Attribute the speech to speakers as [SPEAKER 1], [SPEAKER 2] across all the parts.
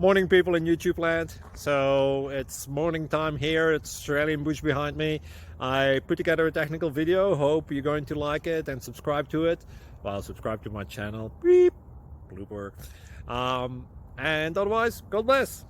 [SPEAKER 1] Morning, people in YouTube land. So it's morning time here. It's Australian bush behind me. I put together a technical video. Hope you're going to like it and subscribe to it. Well, subscribe to my channel. Beep. Blooper. And otherwise, God bless.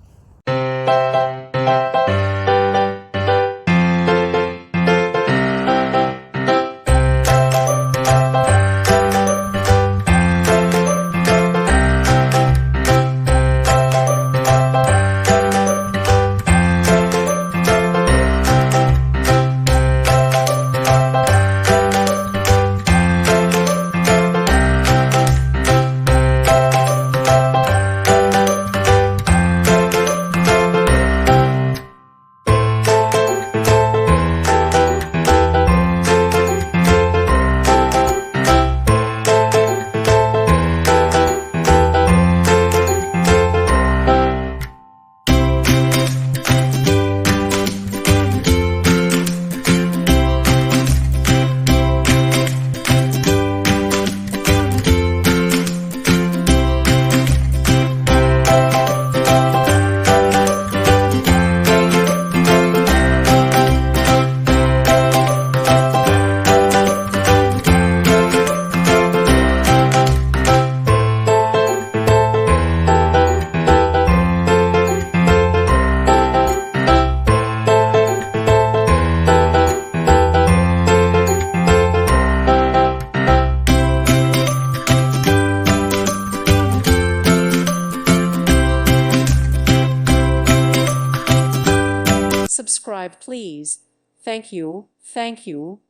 [SPEAKER 2] Subscribe, please. Thank you. Thank you.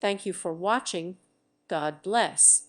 [SPEAKER 2] Thank you for watching. God bless.